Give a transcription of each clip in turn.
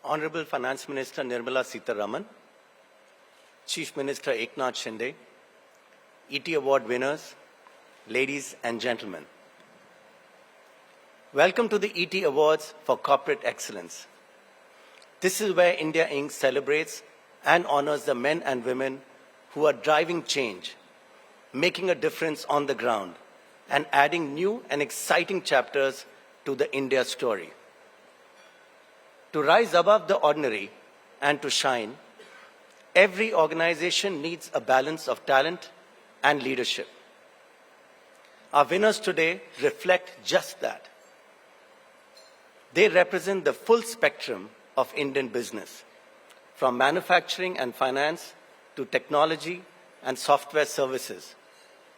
Honorable Finance Minister Nirmala Sitharaman, Chief Minister Eknath Shinde, ET Award winners, ladies and gentlemen. Welcome to the ET Awards for Corporate Excellence. This is where India Inc. celebrates and honors the men and women who are driving change, making a difference on the ground, and adding new and exciting chapters to the India story. To rise above the ordinary and to shine, every organization needs a balance of talent and leadership. Our winners today reflect just that. They represent the full spectrum of Indian business, from manufacturing and finance to technology and software services,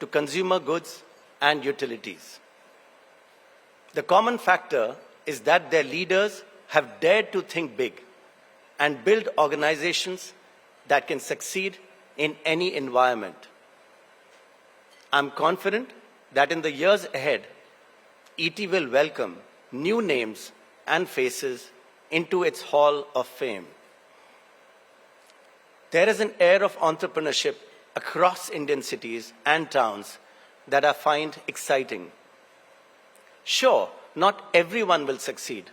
to consumer goods and utilities. The common factor is that their leaders have dared to think big and build organizations that can succeed in any environment. I'm confident that in the years ahead, ET will welcome new names and faces into its Hall of Fame. There is an air of entrepreneurship across Indian cities and towns that I find exciting. Sure, not everyone will succeed,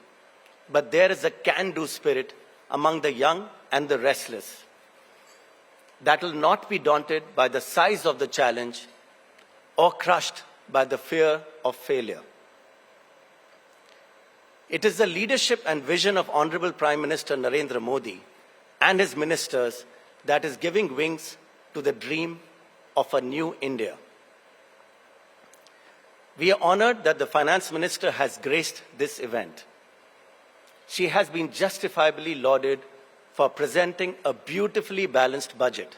but there is a can-do spirit among the young and the restless that will not be daunted by the size of the challenge or crushed by the fear of failure. It is the leadership and vision of Honorable Prime Minister Narendra Modi and his ministers that is giving wings to the dream of a new India. We are honored that the Finance Minister has graced this event. She has been justifiably lauded for presenting a beautifully balanced budget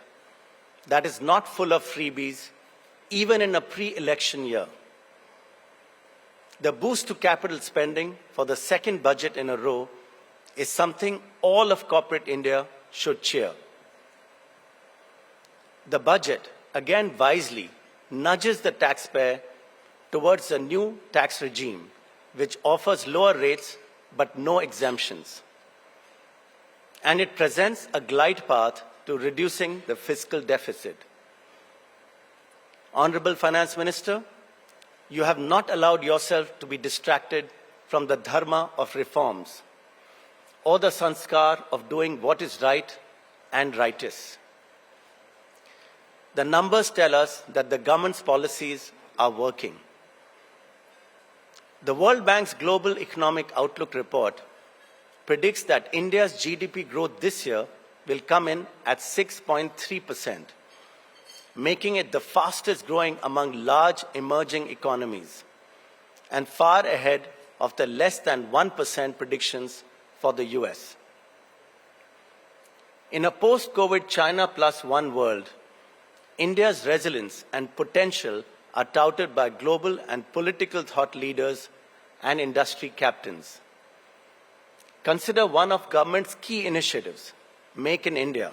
that is not full of freebies, even in a pre-election year. The boost to capital spending for the second budget in a row is something all of corporate India should cheer. The budget, again wisely, nudges the taxpayer towards a new tax regime which offers lower rates but no exemptions. And it presents a glide path to reducing the fiscal deficit. Honorable Finance Minister, you have not allowed yourself to be distracted from the dharma of reforms or the sanskar of doing what is right and righteous. The numbers tell us that the government's policies are working. The World Bank's Global Economic Outlook report predicts that India's GDP growth this year will come in at 6.3%, making it the fastest growing among large emerging economies and far ahead of the less than 1% predictions for the US. In a post-COVID China plus one world, India's resilience and potential are touted by global and political thought leaders and industry captains. Consider one of government's key initiatives, Make in India,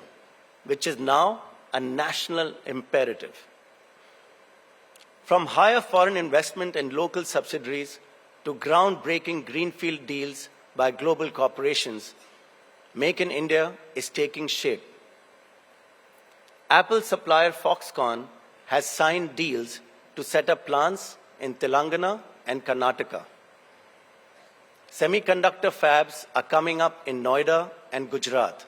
which is now a national imperative. From higher foreign investment and local subsidiaries to groundbreaking greenfield deals by global corporations, Make in India is taking shape. Apple supplier Foxconn has signed deals to set up plants in Telangana and Karnataka. Semiconductor fabs are coming up in Noida and Gujarat.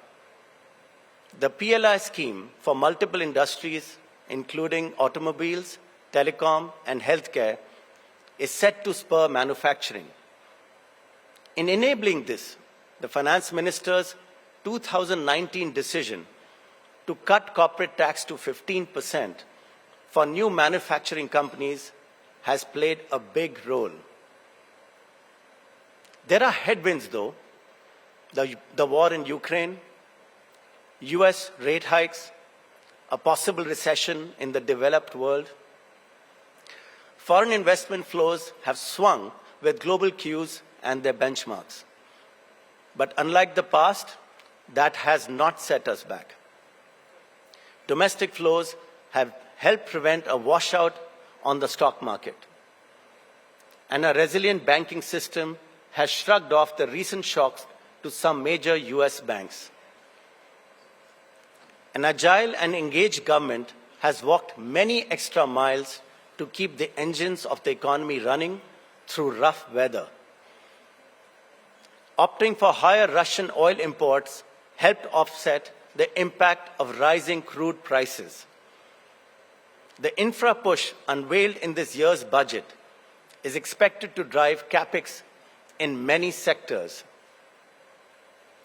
The PLI scheme for multiple industries, including automobiles, telecom, and healthcare, is set to spur manufacturing. In enabling this, the Finance Minister's 2019 decision to cut corporate tax to 15% for new manufacturing companies has played a big role. There are headwinds, though: the war in Ukraine, US rate hikes, a possible recession in the developed world. Foreign investment flows have swung with global cues and their benchmarks. But unlike the past, that has not set us back. Domestic flows have helped prevent a washout on the stock market. And a resilient banking system has shrugged off the recent shocks to some major US banks. An agile and engaged government has walked many extra miles to keep the engines of the economy running through rough weather. Opting for higher Russian oil imports helped offset the impact of rising crude prices. The infra push unveiled in this year's budget is expected to drive capex in many sectors.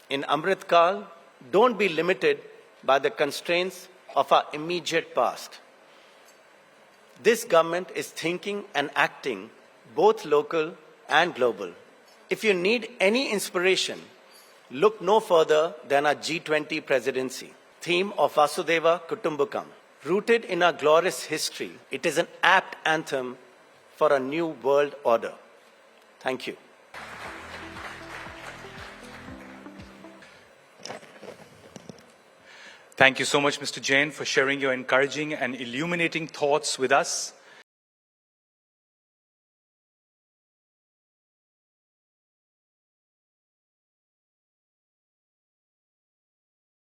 In Amrit Kal, don't be limited by the constraints of our immediate past. This government is thinking and acting both local and global. If you need any inspiration, look no further than our G20 presidency, theme of Vasudeva Kutumbakam. Rooted in our glorious history, it is an apt anthem for a new world order. Thank you. Thank you so much, Mr. Jain, for sharing your encouraging and illuminating thoughts with us.